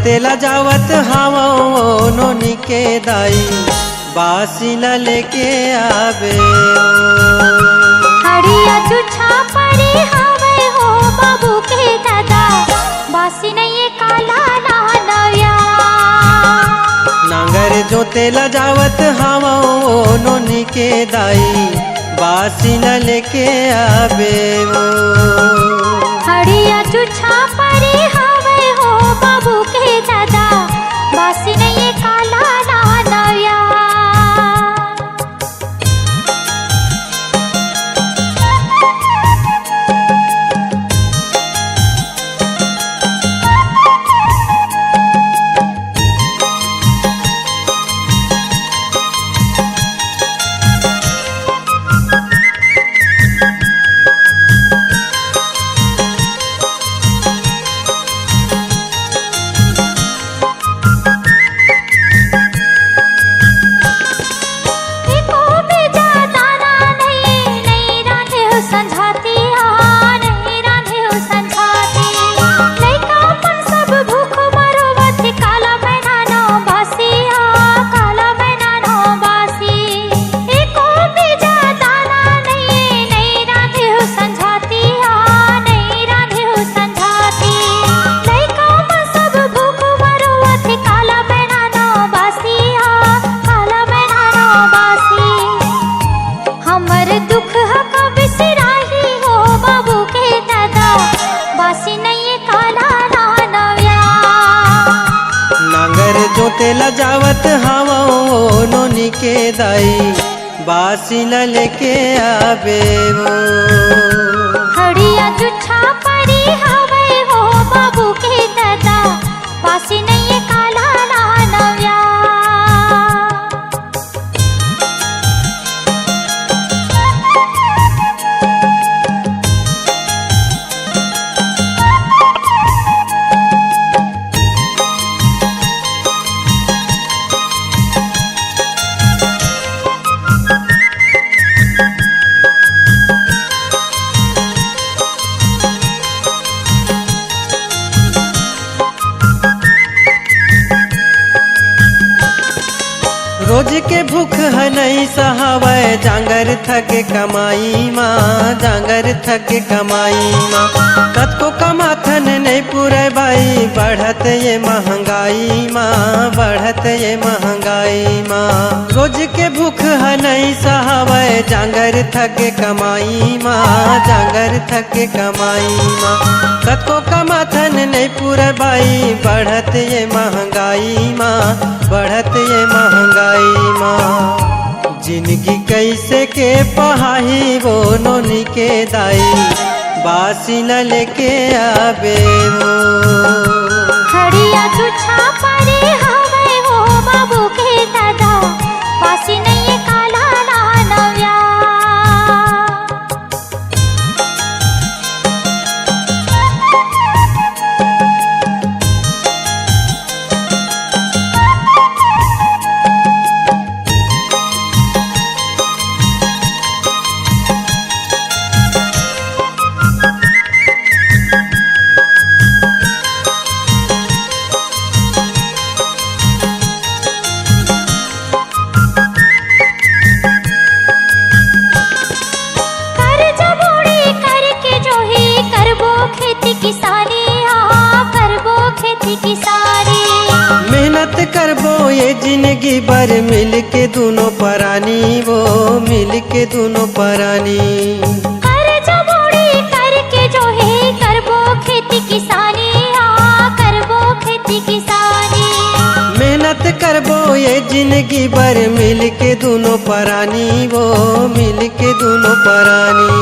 जोतेला जावत हावो नोनी के दाई बासिला लेके आवे हड़िया छुछा पड़ी हवे हो बाबू के दादा बासी नहीं काला नया नांगर जोतेला जावत हावो नोनी के दाई बासिला लेके आवे हड़िया छुछा पड़ी हवे हो बाबू के दादा बासी नहीं काला नया जोतेला जावत हावो नोनी के दाई बासिला लेके आवे हड़िया छुछा पड़ी हवे हो बाबू के दादा बासी नहीं काला नया रोज के भूख है नहीं सहावे जांगर थके कमाई माँ जांगर थके कमाई माँ कत को कमाथन नहीं पूरे भाई बढ़त ये महंगाई माँ बढ़त ये महंगाई माँ रोज के भूख है नहीं सहावे जांगर थके कमाई माँ जांगर थके कमाई माँ कत को कमाथन नहीं पूरे भाई बढ़त ये महंगाई माँ बढ़त ये महंगाई माँ जिंदगी कैसे के पहाही वो नोनी के दाई बासिला लेके आवे हड़िया छुछा पड़ी हवे हो बाबू के दादा बासी नहीं काला नया मेहनत करबो ये जिंदगी भर मिल के दोनों परानी वो मिल के दोनों परानी कर जबोड़ी करके जो है करबो खेती किसानी करबो खेती किसानी मेहनत करबो ये जिंदगी भर मिल के दोनों परानी वो मिल के दोनों परानी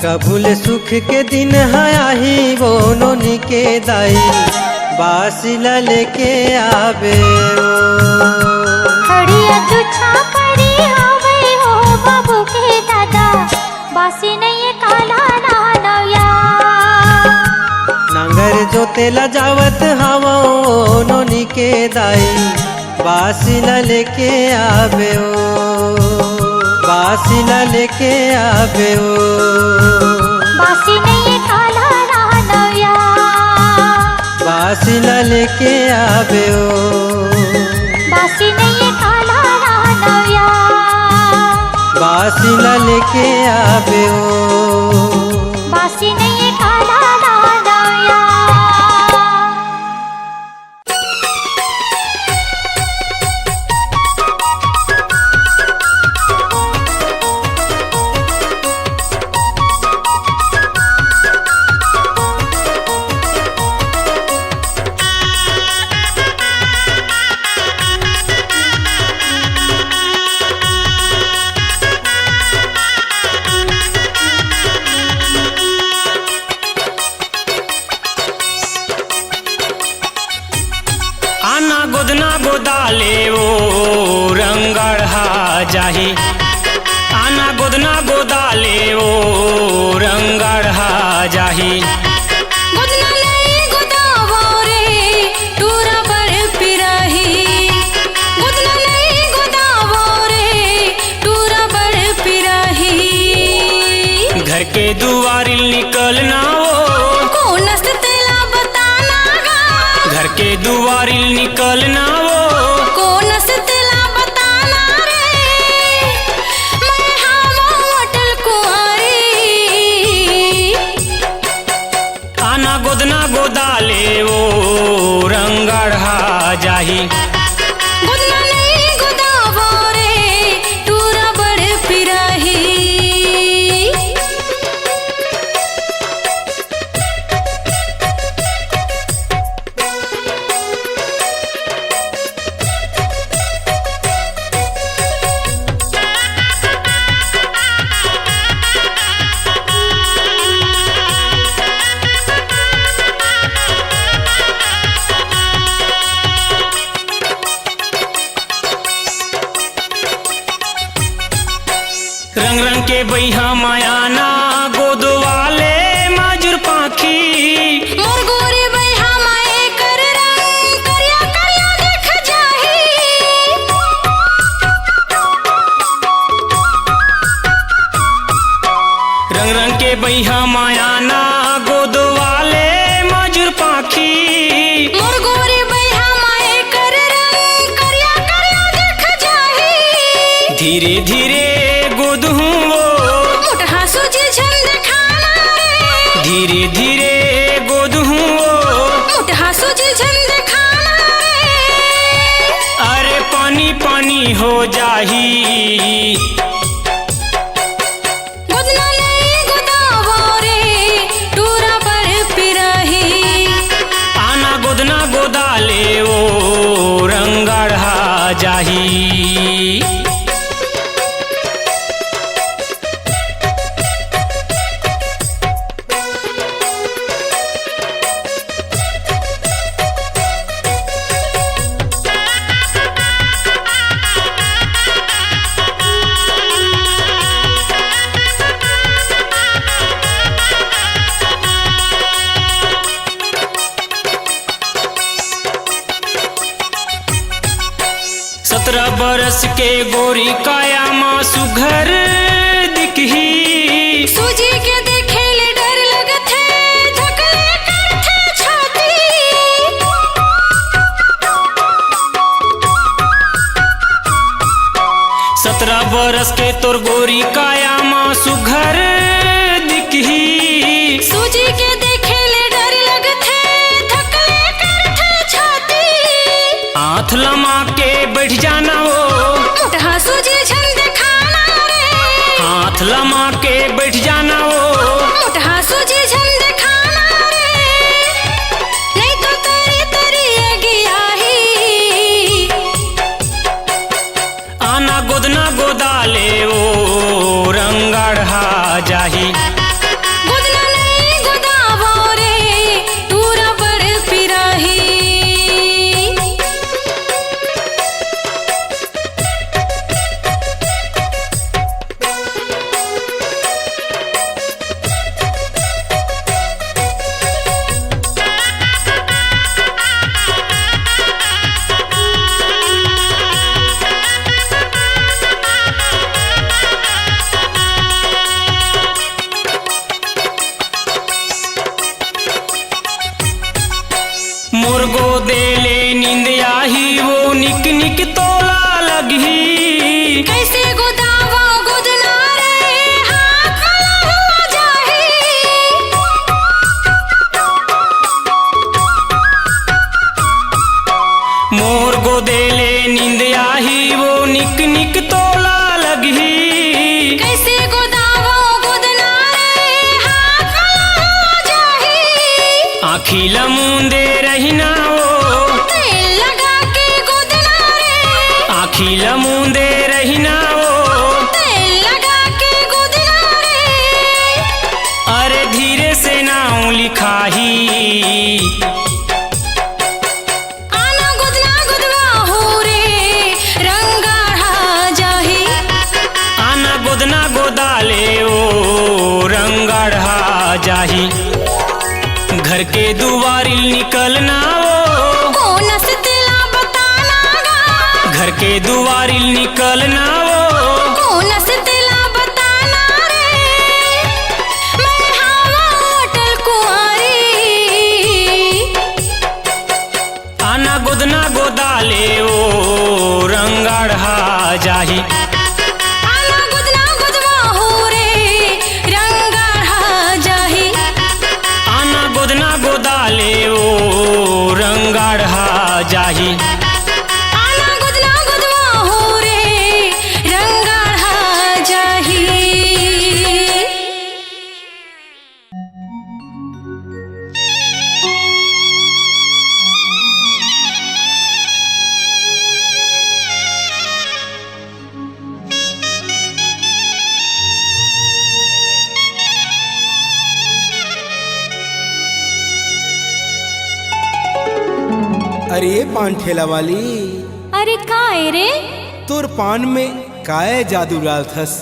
कबूल सुख के दिन आही वो नोनी के दाई बासिला लेके आवे हड़िया छुछा पड़ी हवे हो बाबू के दादा बासी नहीं काला नया नांगर जोतेला जावत हावो नोनी के दाई बासिला लेके आवे बासिला लेके आवे बासी नहीं काला नया बासी ला लेके आवे ओ बासी नहीं काला दानविया बासी ला लेके आवे ओ बासी नहीं काला दानविया आना गोदना गोदाले ओ रंगढ़ा जाही आना गोदना गोदाले ओ रंगढ़ा जाही गोदना नहीं गोदावो रे टूरा बड़ पिराही गोदना नहीं गोदावो रे टूरा बड़ पिराही घर के दुआरिल निकलना ओ कोनस तेला बताना गा घर के दुआरिल निकलना ओ कोनस तेला बताना रे मैं हावो अटल कुंवारी आना गोदना गोदाले ओ रंगढ़ा जाही गोदना नहीं गोदावो रे टूरा बड़ पिराही रंग रंग के बैहा मायाना गोदवाले माजुर पाखी मोर गोरी बैहा माए कर रंग करिया करिया देख जाही रंग रंग के बैहा मायाना गोदवाले माजुर पाखी मोर गोरी बैहा माए कर रंग करिया करिया देख जाही धीरे धीरे गोदहूँ वो मुठहा सूजी झंड खाना रे धीरे धीरे गोदहूँ वो मुठहा सूजी झंड खाना रे अरे पानी पानी हो जाही गोदना नहीं गोदावो रे टूरा बड़ पिराही आना गोदना गोदाले ओ रंगढ़ा जाही बरस के गोरी काया माँ सुघर दिखही सूजी के देखे ले डर लगत है धकले करथे छाती 17 बरस के तोर गोरी काया माँ सुघर दिखही सूजी के देखे ले डर लगत है धकले करथे छाती हाथ लमा के बैठ जाना हो मुठहा सूजी झंड खाना रे हाथ लमा के बैठ जाना हो मुठहा सूजी झंड खाना रे नहीं तो तेरी तेरी गियाही आना गोदना गोदाले ओ रंगढ़ा जाही गोदना नहीं गोदावो रे टूरा बड़ पिराही निक तोला लगी। कैसे गोदावा गोदना रे हाँ काला हुआ जाही। मोर गोदेले नींद आही वो निक निक तोला लगी। कैसे गोदावा गोदना रे हाँ काला हुआ जाही। आँखी लमुंदे रहिना वो तेल लगा के गोदना रे। आँखी लमुंदे रहिना वो तेल लगा के गोदना रे। अरे धीरे से नाम लिखाही। आना गोदना गोदवा हो रे रंगाढ़ा जाही। आना गोदना गोदाले ओ रंगाढ़ा जाही। घर के दुआरिल निकलना वो कौन से दिला बताना गा। घर के दुआरिल निकलना वो कौन से दिला बताना रे। मैं हवा अटल कुंवारी। आना गोदना गोदाले ओ रंगाढ़ा जाही। आना गोदना गोदवा हो रे रंगाढ़ा जाही। आना गोदना गोदाले ओ रंगाढ़ा जाही। आना गोदना गोदवा हो रे रंगाढ़ा जाही। अरे पान ठेला वाली, अरे काय रे? तोर पान में काय जादू डाल थस?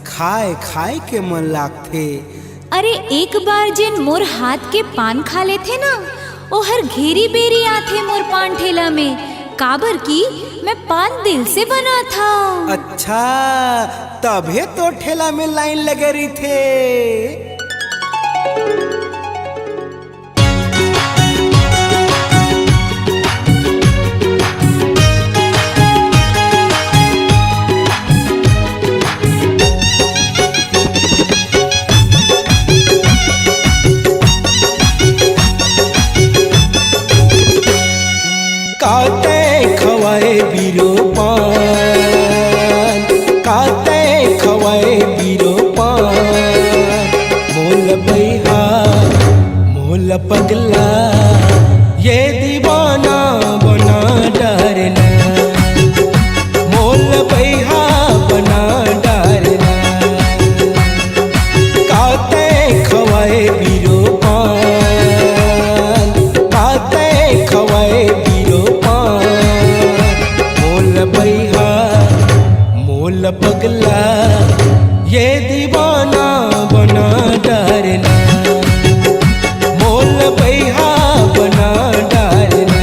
खाए खाए के मन लागथे। अरे एक बार जिन मोर हाथ के पान खा लेथे ना, ओ हर घेरी बेरी आथे मोर पान ठेला में। काबर की मैं पान दिल से बना था। अच्छा तभे तो ठेला में लाइन लगे रही थे। काते खवाए बीरो पान, काते खवाए बीरो पान। मोल बैहा मोल पगला ये दीवाना बना डरना। मोल बैहा बना डरना। काते खवाए बीरो पान, काते खवाए बैहा मोल पगला ये दीवाना बना डरना। मोल बैहा बना डरना।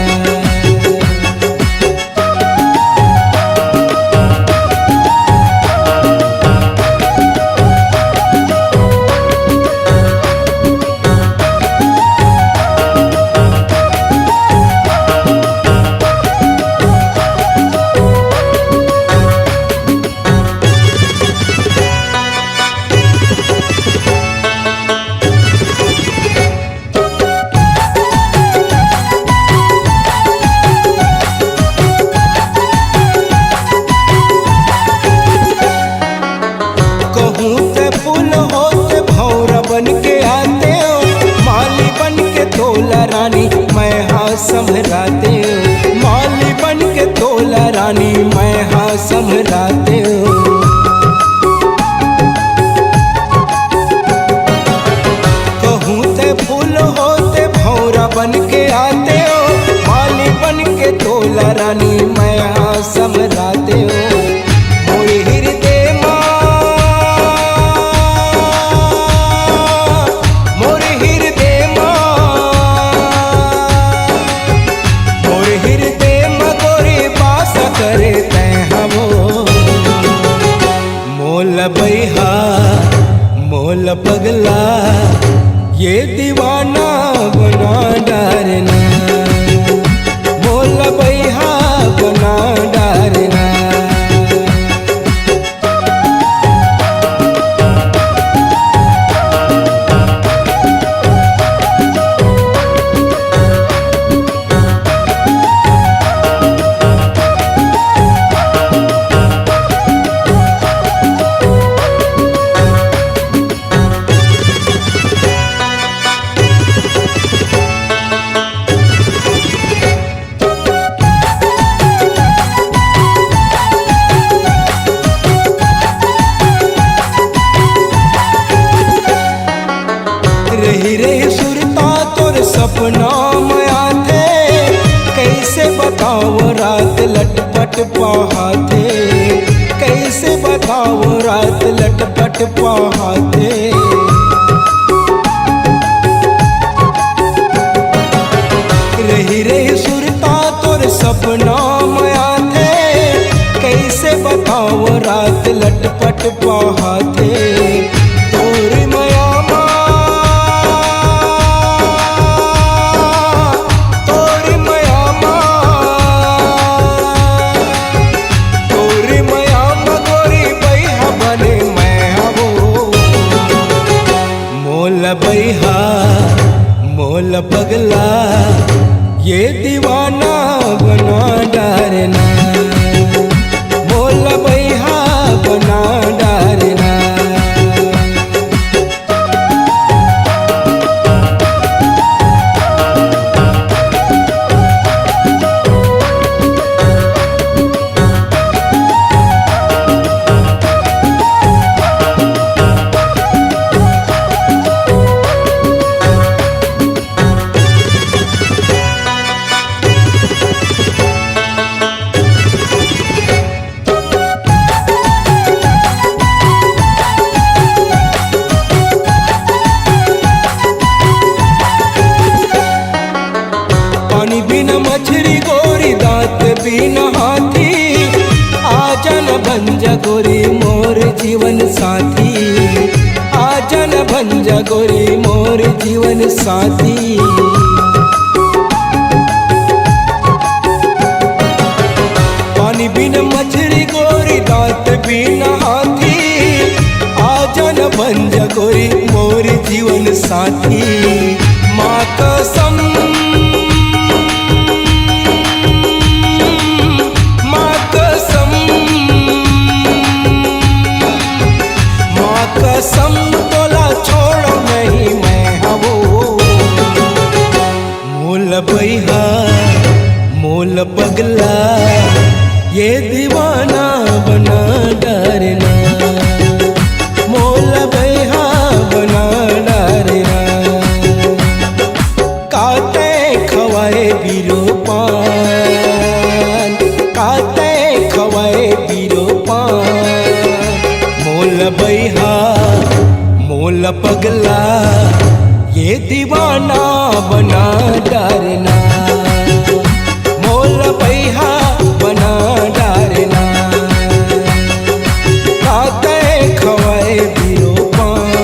संभराते हो माली बन के तोला रानी, मैं हाँ संभराते हो। कहूँ ते फूल होते भौरा बन के आते हो, माली बन के तोला रानी, मैं हाँ संभराते हो। मोरे हृदय माँ, मोरे हृदय माँ, मोरे हृदय में गोरी बास करे तै हमो। बताओ रात लटपट पहाते, कैसे बताओ रात लटपट पहाते। रही रही सुरता तोर सपना माया थे, कैसे बताओ रात लटपट पहाते। तोर माया तोर माया तोर माया गोरी बैहा बने मैं हो। मोल बैहा मोल पगला ये दीवाना बना डारना, मोल बैहा बना डारना। पानी बिना मछली गोरी दांत बिना हाथी, आजा न बन जा गोरी मोर जीवन साथी, आजा न बन जा गोरी मोर जीवन साथी। पानी बिना मछली गोरी दांत बिना हाथी, आजा न बन जा गोरी मोर जीवन साथी। माँ कसम कसम तोला छोड़ो नहीं मैं हवो। मोल बैहा मोल पगला ये दीवाना बना डारना, मोल बैहा बना डारना। काते खवाए बीरो पान, काते खवाए बीरो पान। मोल बैहा मोल पगला ये दीवाना बना डारना, मोल बैहा बना डारना। काते खवाए बीरो पान,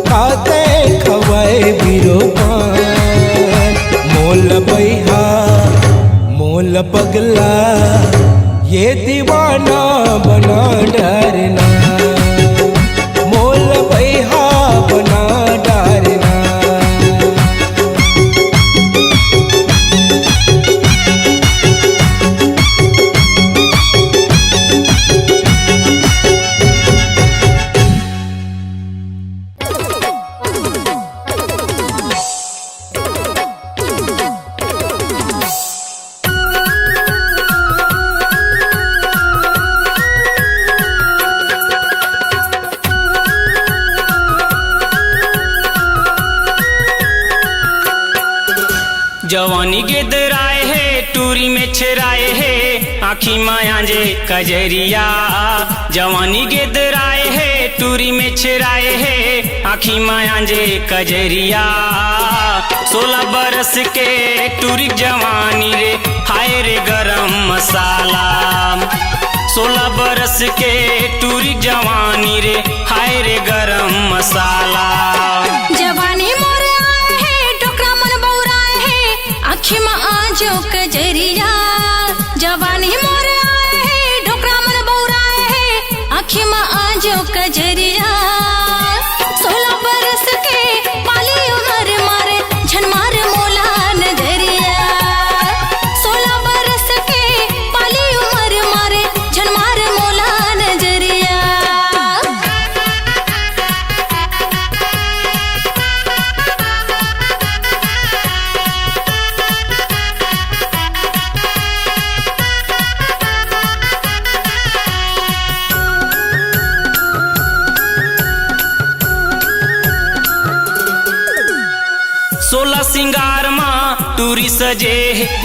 काते खवाए बीरो पान। मोल बैहा मोल पगला ये दीवाना बना डारना, मोल बैहा बना डारना। जवानी गिदराए है टूरी में छेराए है आखी माया जे कजरिया। जवानी गिदराए है टूरी में छेराए है आखी माया जे कजरिया। 16 बरस के टूरी जवानी रे हाय रे गरम मसाला। 16 बरस के टूरी जवानी रे हाय रे गरम मसाला। जवानी मोरे आए है डोकरा मन बौराए है आँखी में आजो कजरिया। जवानी मोरे आए है डोकरा मन बौराए है आँखी में आजो कजरिया। 16 बरस के पाली उमर मारे झनमार मोला नजरिया। 16 बरस के पाली उमर मारे झनमार मोला नजरिया।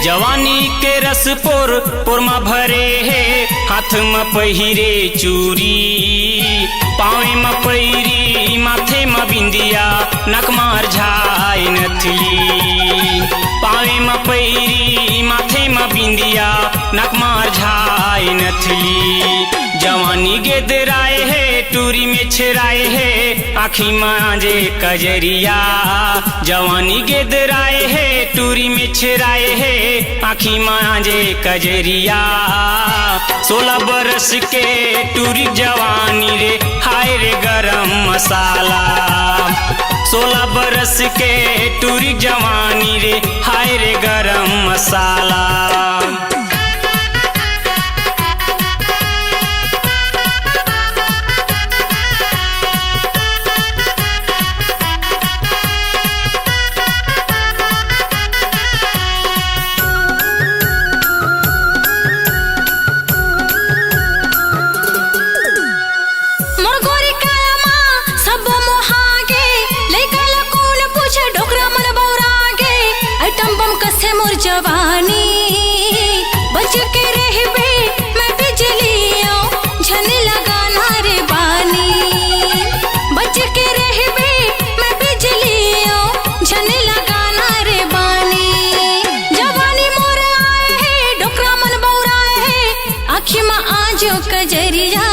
जवानी के रस पोर पोर में भरे है। हाथ में पहिरे चूरी, पाँव में पैरी, माथे में बिंदिया, नक मार झाय नथली। पाँव में पैरी, माथे में बिंदिया, नक मार झाय नथली। जवानी गेदराए है, टूरी में छेराए है, आँखी मांजे कजरिया। जवानी गेदराए है, टूरी में छेराए है, आँखी मांजे कजरिया। 16 बरस के टूरी जवानी रे, हाय रे गरम मसाला। 16 बरस के टूरी जवानी रे, हाय रे गरम मसाला। मोर जवानी बच के रहबे, मैं बिजलियों झन लगाना रे बानी। बच के रहबे, मैं बिजलियों झन लगाना रे बानी। जवानी मोर आए है, डोकरा मन बौराए है, आँखी में आजो कजरिया।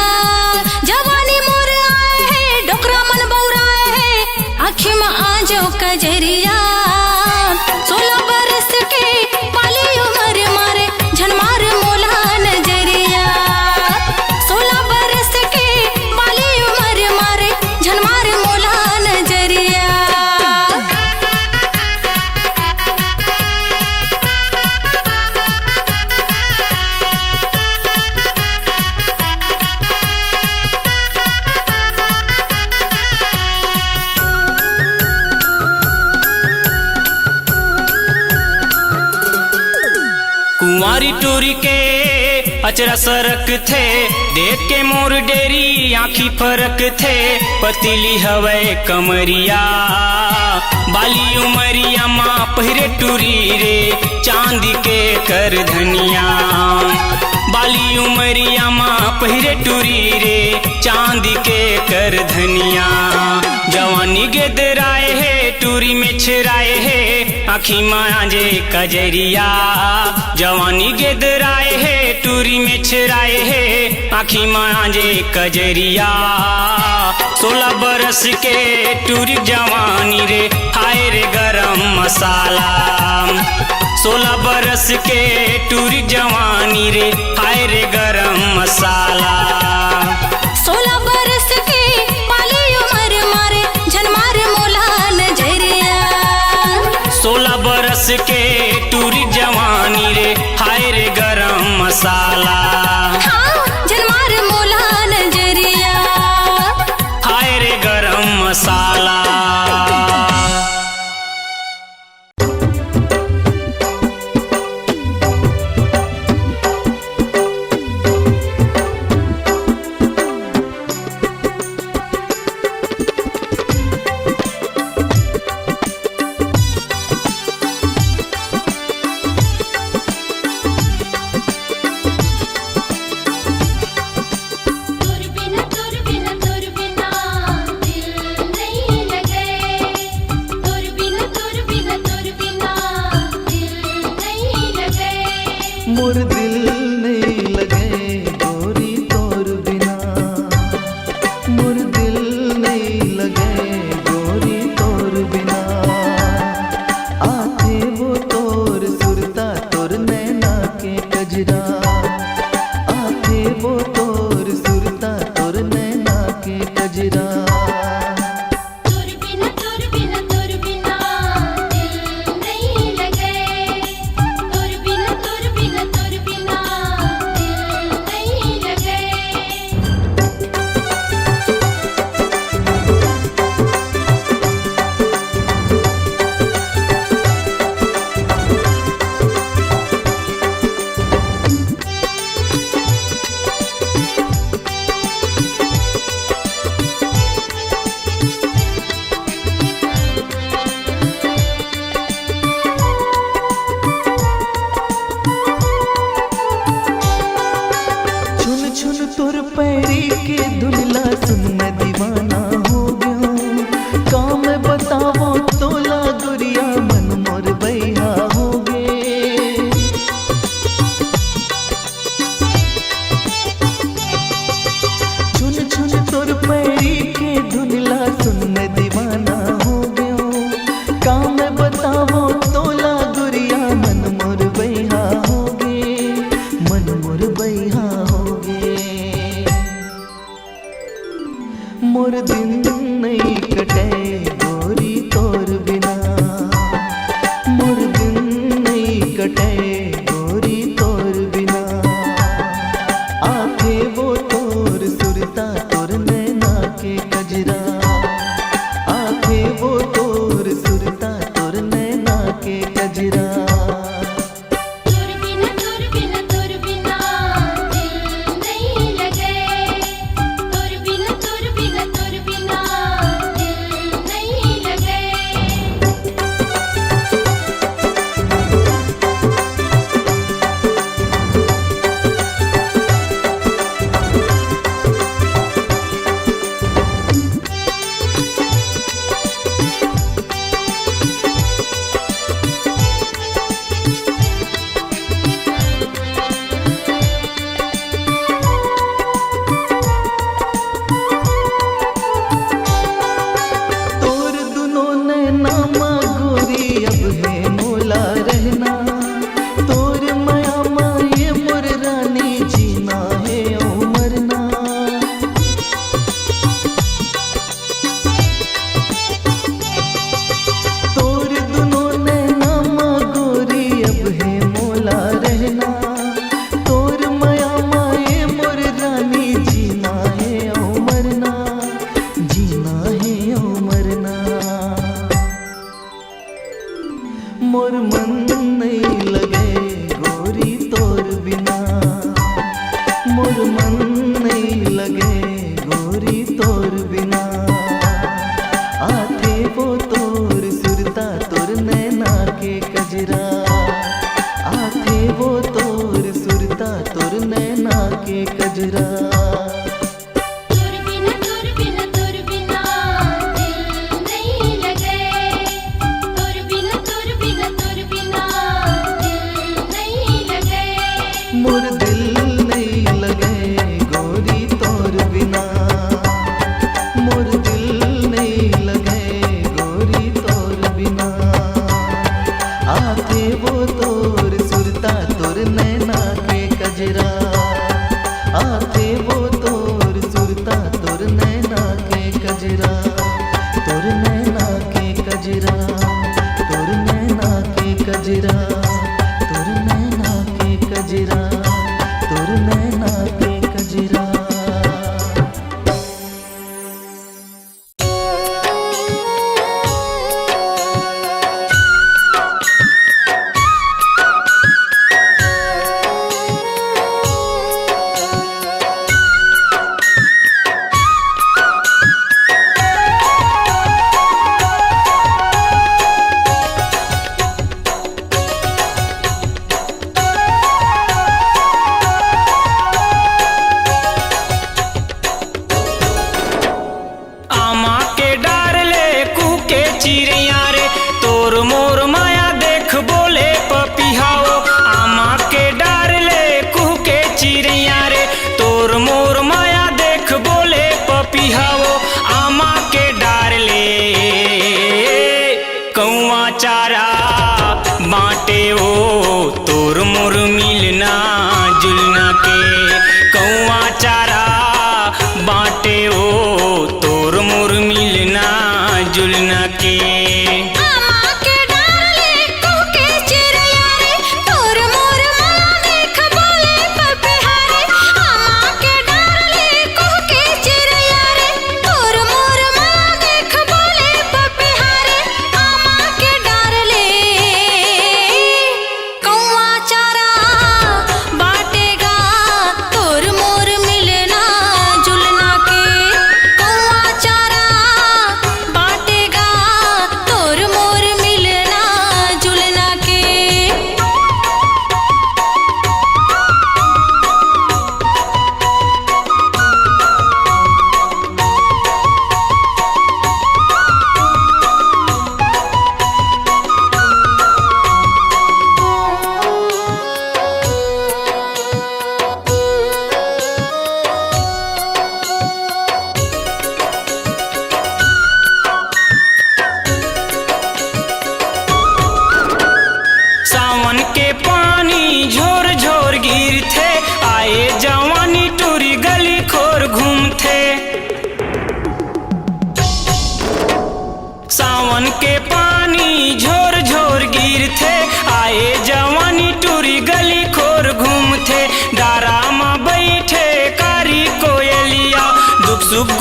जवानी मोर आए है, डोकरा मन बौराए है, आँखी में आजो कजरिया। 16 बरस के पाली उम्र मारे, झन मार मोला नजरिया। 16 बरस के पाली उम्र मारे, झन मार मोला नजरिया। कुंवारी टूरी के अचरा सरक थे, देख के मोर डेरी आँखी फरक थे। पतीली हवे कमरिया, बाली उमरिया माँ पहिरे टूरी रे, चांदी के कर धनिया। बाली उमरिया माँ पहिरे टूरी रे, चांदी के कर धनिया। जवानी गेदराए है, टूरी में छेराए है, आँखी मांजे कजरिया। जवानी गेदराए है, टूरी में छेराए है, आँखी मांजे कजरिया। 16 बरस के टूरी जवानी रे, हाय रे गरम मसाला। 16 बरस के टूरी जवानी रे, हाय रे गरम मसाला। 16 बरस के पाली उम्र मारे, झन मार मोला नजरिया। 16 बरस के टूरी जवानी रे, हाय रे गरम मसाला। हाँ, झन मार मोला नजरिया। हाय रे गरम मसाला। मोर दिल नहीं लगे गोरी तोर बिना, मोर दिल नहीं लगे गोरी तोर बिना। आते वो तोर सुरता तोर नैना के कजरा, आते वो तोर सुरता तोर नैना के कजरा। दिल नहीं लगे गोरी तोर बिना। आखे वो तोर सुरता तोर नैना के कजरा, आखे वो तोर सुरता तोर नैना के कजरा। मोर मन नहीं लगे गोरी तोर बिना, मोर मन नहीं लगे गोरी तोर बिना। आथे वो तोर सुरता तोर नैना के कजरा, आथे वो तोर सुरता तोर नैना के कजरा। मोर दिल नहीं लगे गोरी तोर बिना, मोर दिल नहीं लगे गोरी तोर बिना। आथे वो तोर सुरता तोर नैना के कजरा, आथे वो तोर सुरता तोर नैना के कजरा। तोर नैना के कजरा, तोर नैना के कजरा, तोर नैना के कजरा,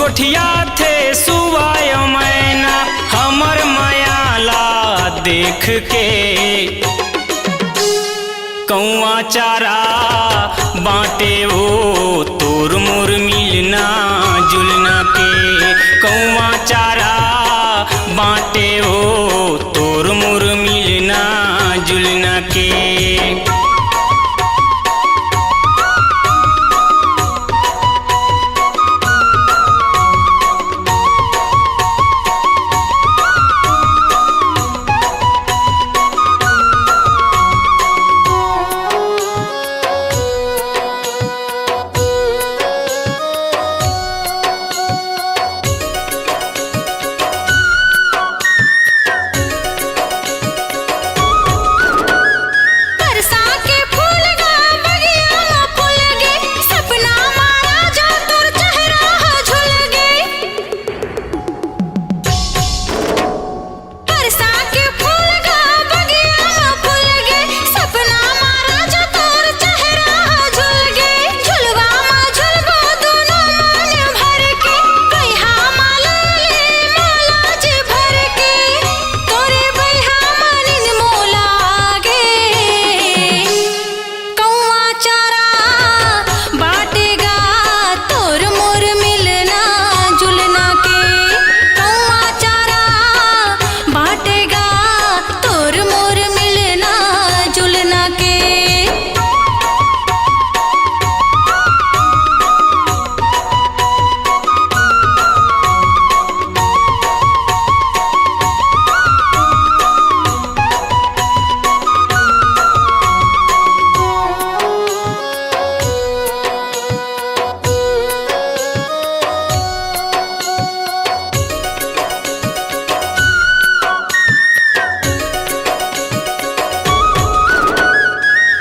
कोठिया थे सुवाय मैना हमर मायाला देख के कौआ चारा बाटे ओ तोर मोर मिलना जुलना के कौआ चारा बाटे ओ तोर मोर मिलना जुलना के।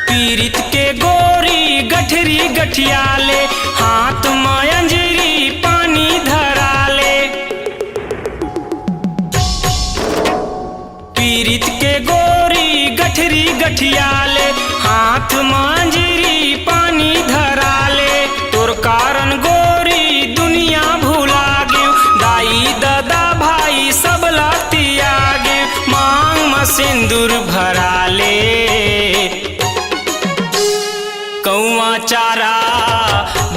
पीरित के गोरी गठरी गठियाले हाथ में अंजरी पानी धराले पीरित के गोरी गठरी गठियाले हाथ में अंजरी पानी धराले तोर कारण गोरी दुनिया भुला गे दाई दादा भाई सब लातिया गे मांग में सिंदूर भराले कौआ चारा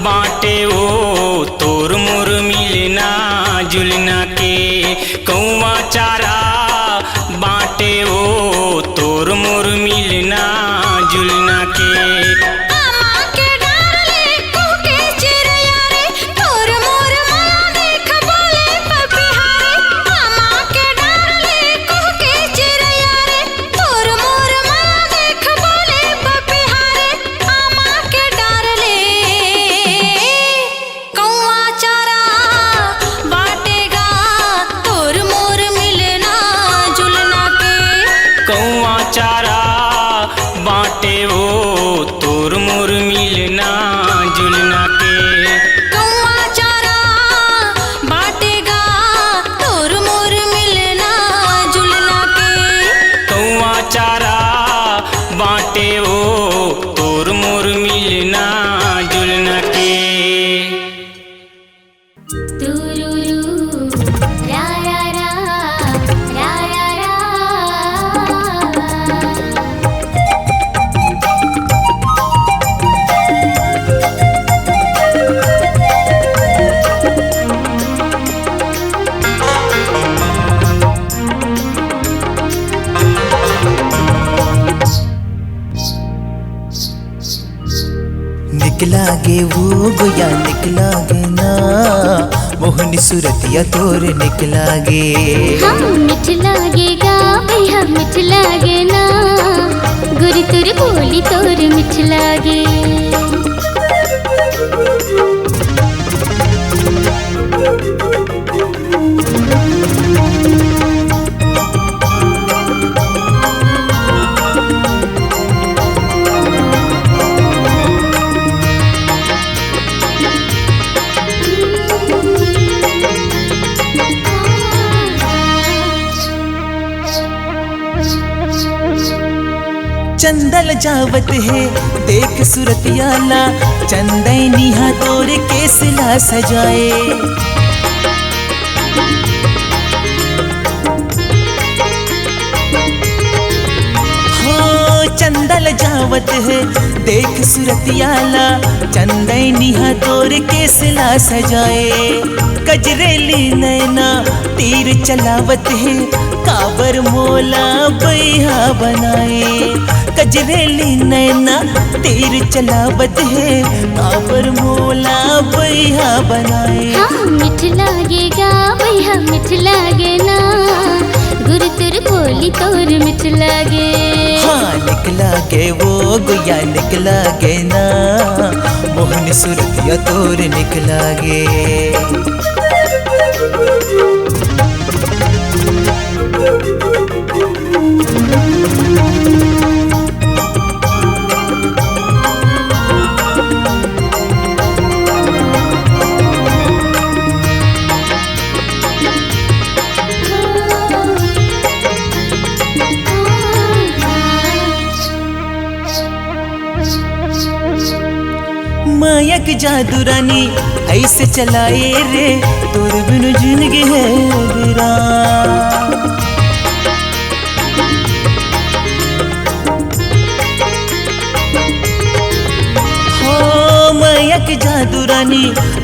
बाटे ओ तोर मोर मिलना जुलना के कौआ चारा बाटे ओ तोर मोर मिलना जुलना के। कौआ चारा बाटे ओ तोर मोर मिलना जुलना के कौआ चारा बाटेगा तोर मोर मिलना जुलना के कौआ चारा बाटे ओ तोर मोर मिलना जुलना के। निकला गे वो गोया निकला गे ना मोहनी सूरतिया तोर निकला गे हम मिठ लागेगा भैया मिठ लागे ना गुरी तुर बोली तोर मिठ लागे चंदल जावत है देख सूरतियाला चंदैनी हा तोर केसला सजाए चंदल जावत है देख सुरतियाला, चंदैनिहा तोर के सिला सजाए। कजरेली नैना तीर चलावत है, काबर मोला बैहा बनाए। कजरेली नैना तीर चलावत है, काबर मोला बैहा बनाए। हाँ मिठ लागेगा भैया मिठ लागे ना, गुरु तुर बोली तोर मिठ लागे। हाँ निकला गे वो गुया निकला गे ना, मोहन सुरतिया तोर निकला गे। मायक जादू रानी ऐसे चलाए रे, तोर बिनु जिंदगी है वीरान। हो मायक जादू रानी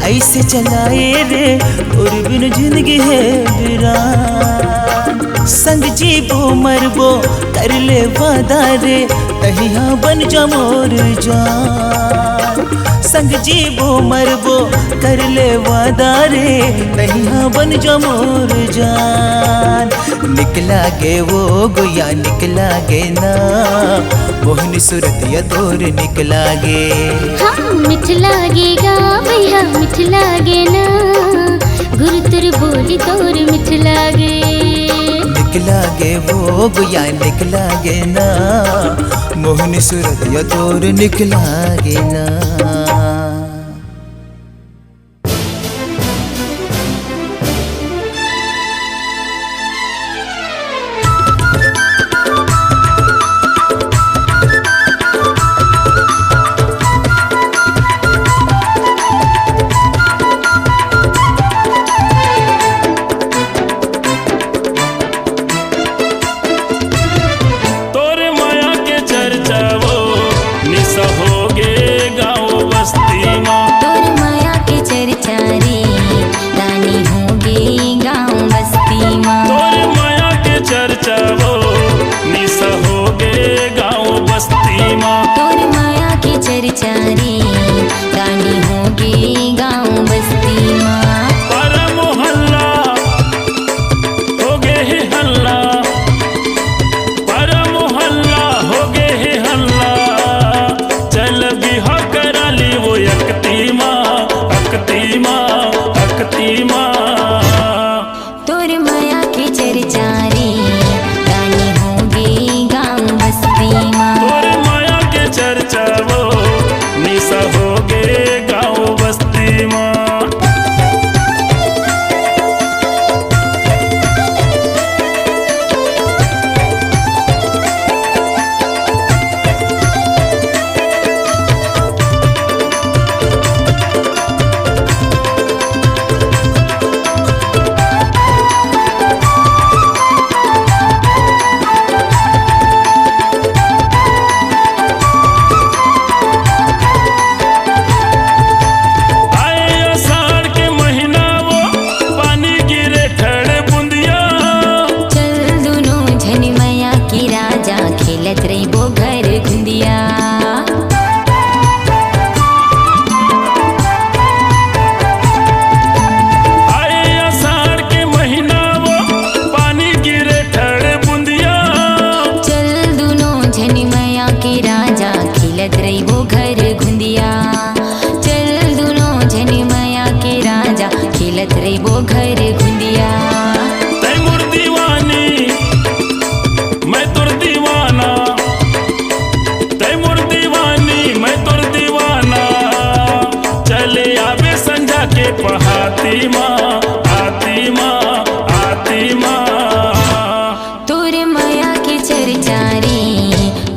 ऐसे चलाए रे, तोर बिनु जिंदगी है वीरान। संग जीबो मरबो कर ले वादा रे, तहिया बन जा मोर जान। संग जीबो मरबो कर ले वादा रे, तहिया बन जा मोर जान। निकला गे वो गुया निकला गे ना, मोहन सुरतिया तोर निकला गे। हाँ मिठ लागेगा भैया मिठ लागे ना, गुरु तुर बोली तोर मिठ लागे। निकला गे वो गुया निकला गे ना, मोहन सुरतिया तोर निकला गे ना। तोर माया के चरचारी,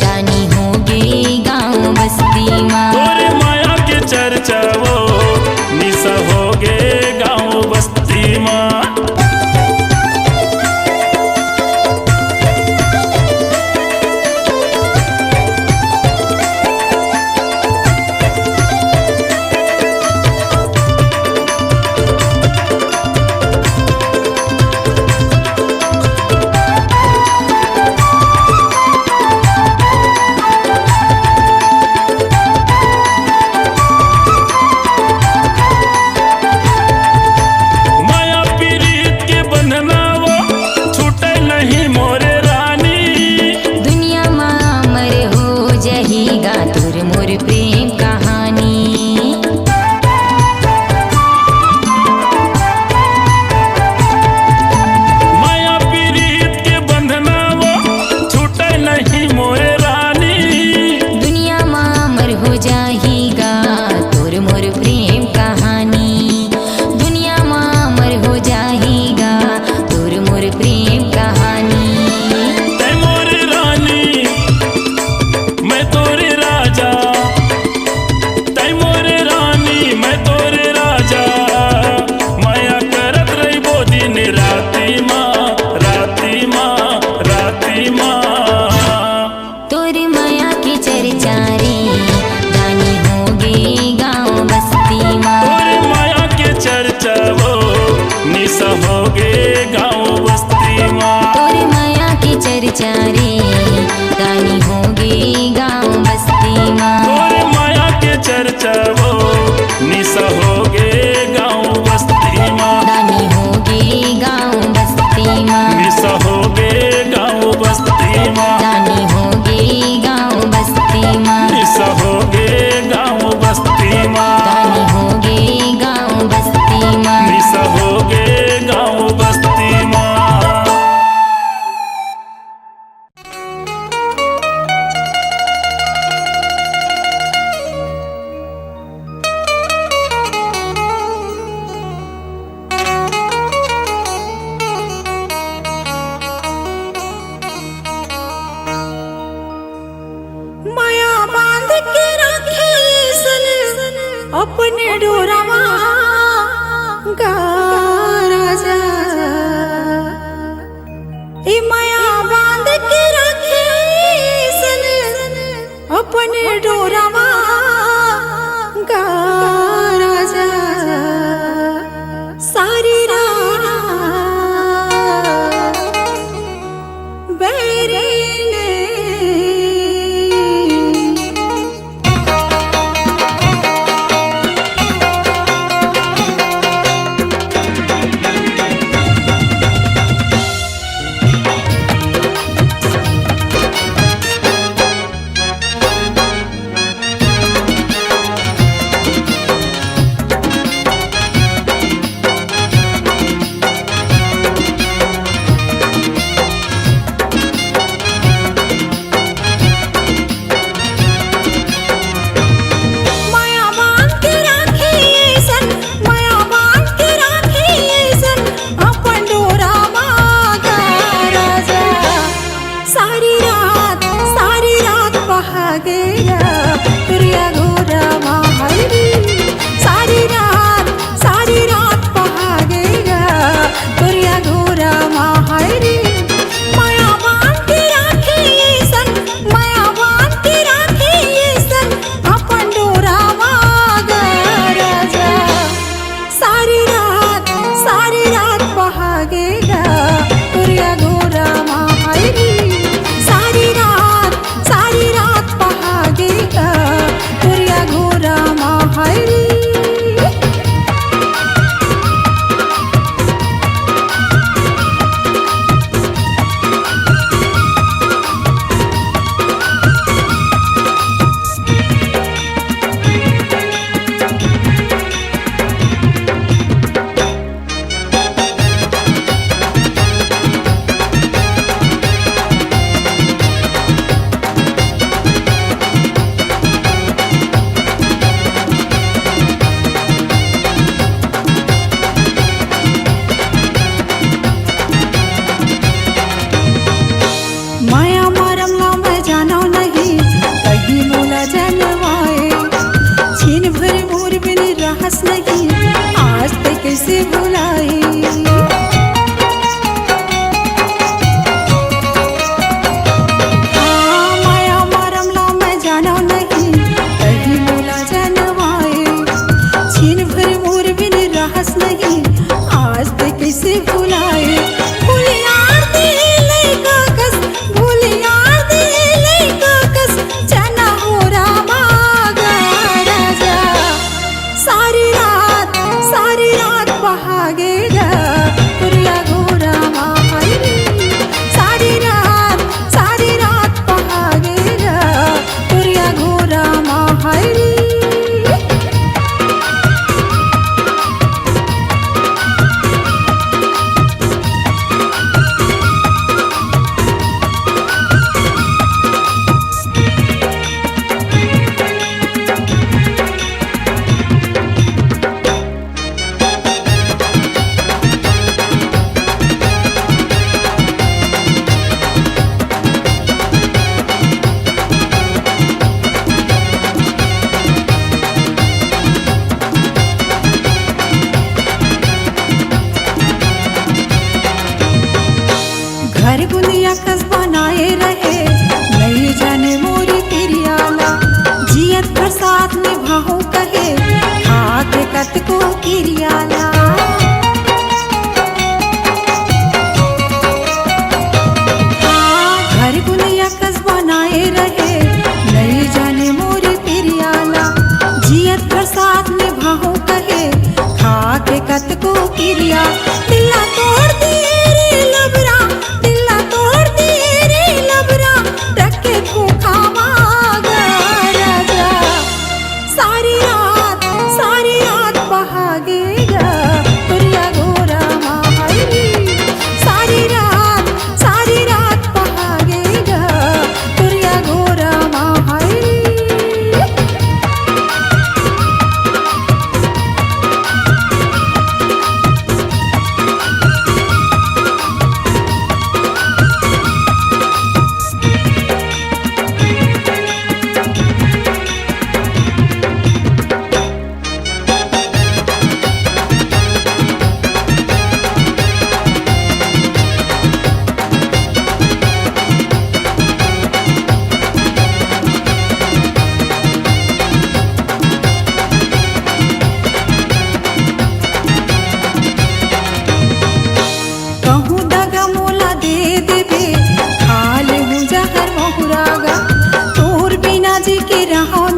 रानी होगी गाँव बस्ती माँ। चर्चा वो निशा होगे गाँव बस्ती माँ रानी होगी गाँव बस्ती माँ निशा होगे गाँव बस्ती माँ रानी होगी गाँव बस्ती माँ निशा होगे गाँव बस्ती माँ रानी होगी गाँव बस्ती माँ निशा होगे गाँव बस्ती माँ माया बांध के रखे सन अपने डोरावा गा राजा ए माया बांध के रखे सन अपने डोरावा गा राजा सारी रात बैरी ने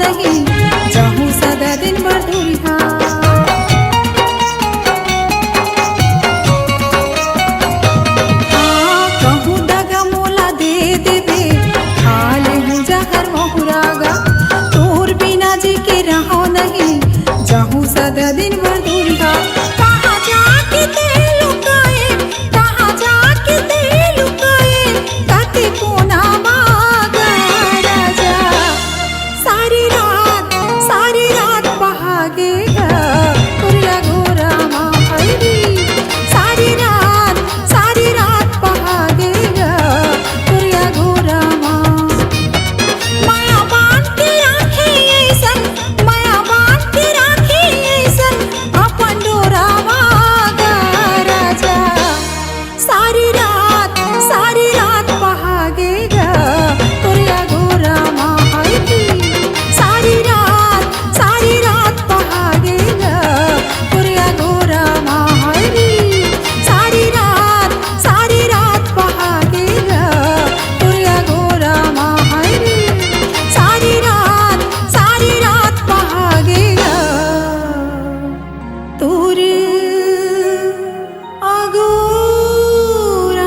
नहीं जाहूँ सदा दिन भर दूरिहा कहूँ दगा मोला दे दे दे हाल हूँ जहर बहुरागा तोर बिना जी के रहो नहीं जाहूँ सदा दिन भर दूरिहा कहाँ जाके ते लुकाए कहाँ जाके ते लुकाए काते कोना मागा राजा सारी रात बहागेगा तुरिया घोरा माहरी सारी रात बहागेगा तुरिया घोरा माया बांध के राखे ऐसन माया बांध के राखे ऐसन अपन डोरा मागा राजा सारी रात बहागेगा तुरिया घोरा माहरी सारी रात बहागेगा तुरिया घोरा माहरी सारी रात बहागेगा तुरिया घोरा माहरी सारी रात बहागेगा तुर अगोरा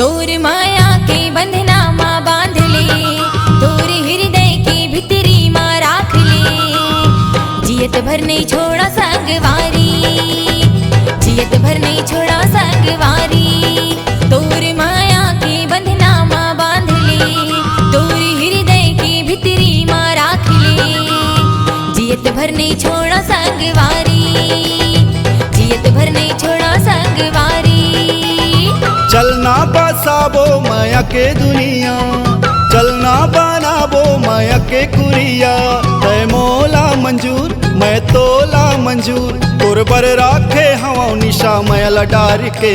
तोर माया के बंधना माँ बांध ले तोर हृदय के भितरी माँ राख ले जियत भर नहीं छोड़ा संगवारी जियत भर नहीं छोड़ा संगवारी तोर माया के बंधना माँ बांध ले तोर हृदय के भितरी माँ राख ले जियत भर नहीं छोड़ा संगवारी जियत भर नहीं छोड़ा संगवारी चलना बसाबो माया के दुनिया चलना बनाबो माया के कुरिया तय मोला मंजूर मैं तोला मंजूर तोर बर राखे हवा निशा मैं लडार के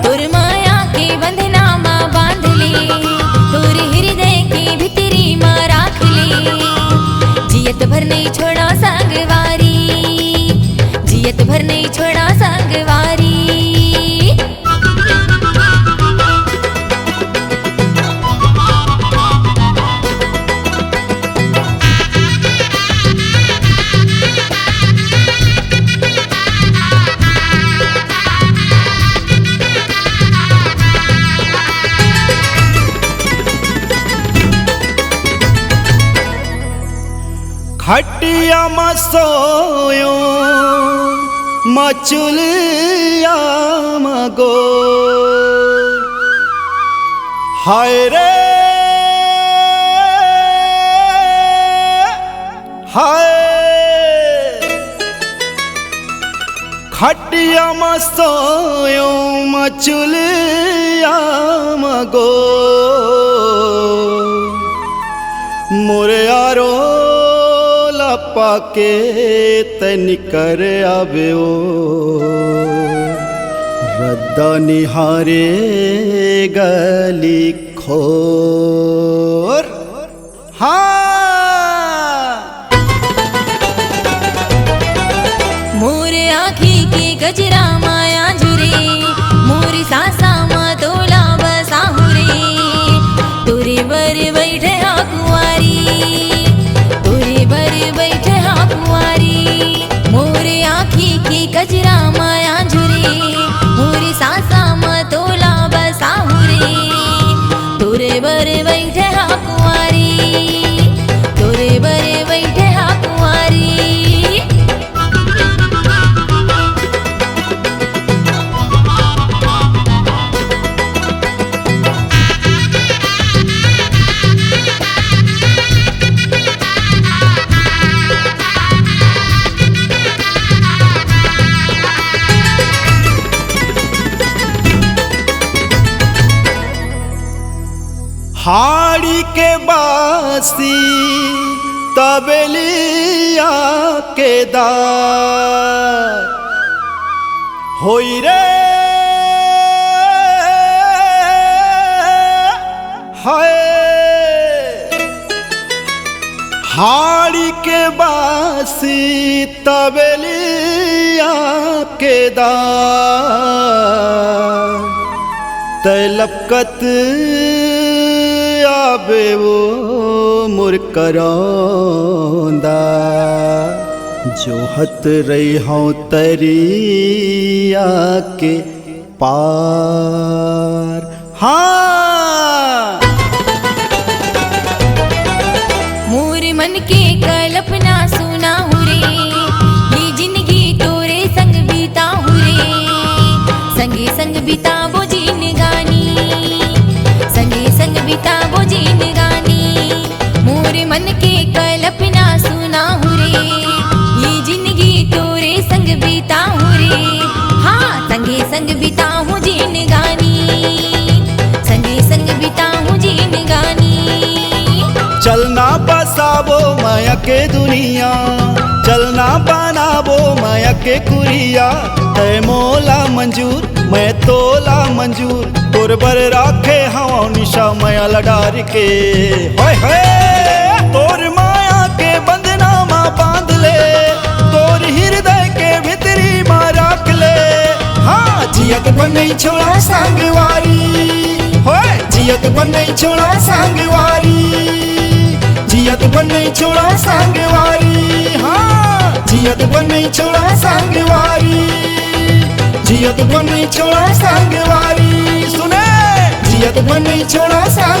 तोर माया के बंधना माँ बांध ले तोर हृदय के भितरी माँ राख ले जियत भर नहीं छोड़ा संगवारी जियत भर नहीं छोड़ा संगवारी खटिया मसोयो मचुलिया मगो हाय रे हाय खटिया मसोयो मचुलिया मगो मोरे यारो पाके तनिकर आव्यो रद्दा निहारे गली खोर हाँ मोर आँखी के गजरा माया झुरे मोर सासा माँ तोला बसाहुरे तोरे बर बैठे कुंवारी तोरे बर बैठे कुंवारी मोर आँखी के गजरा माया झुरे मोर सासा माँ तोला बसाहुरे तोरे बर बैठे कुंवारी तोरे बर बैठे कुंवारी हाड़ी के बासी तबलिया के दार होई रे हाय हाड़ी के बासी तबलिया के दार तलपकत आबे वो मुरकरौंदा जोहत रही हूँ तरिया के पार। हाँ मोर मन के कल्पना सुना हूँ रे, ये जिंदगी तोरे संग बीता हूँ रे, संगे संग बीता वो जीन गानी, संगे संग बीता वो जीन गानी। मोर मन के कल्पना सुना हूँ रे, ये जिंदगी तोरे संग बीता हूँ रे, हाँ संगे संग बीता हूँ जीन गानी, संगे संग बीता हूँ जीन गानी। चलना बसाबो माया के दुनिया, चलना बनाबो माया के कुरिया, तय मोला मंजूर मैं तोला मंजूर, तोर बर राखे हवा निशा माया लडार के। होय होय तोर माया के बंधना माँ बांध ले, तोर हृदय के भीतरी माँ रख ले। हाँ जियत पर नहीं छोड़ा सांगवारी, होय जियत पर नहीं छोड़ा सांगवारी, जियत पर नहीं छोड़ा सांगवारी। हाँ जियत पर नहीं छोड़ा सांगवारी, जियत पर नहीं छोड़ा सांगवारी। सुने जियत पर नहीं छोड़ा सांगवारी।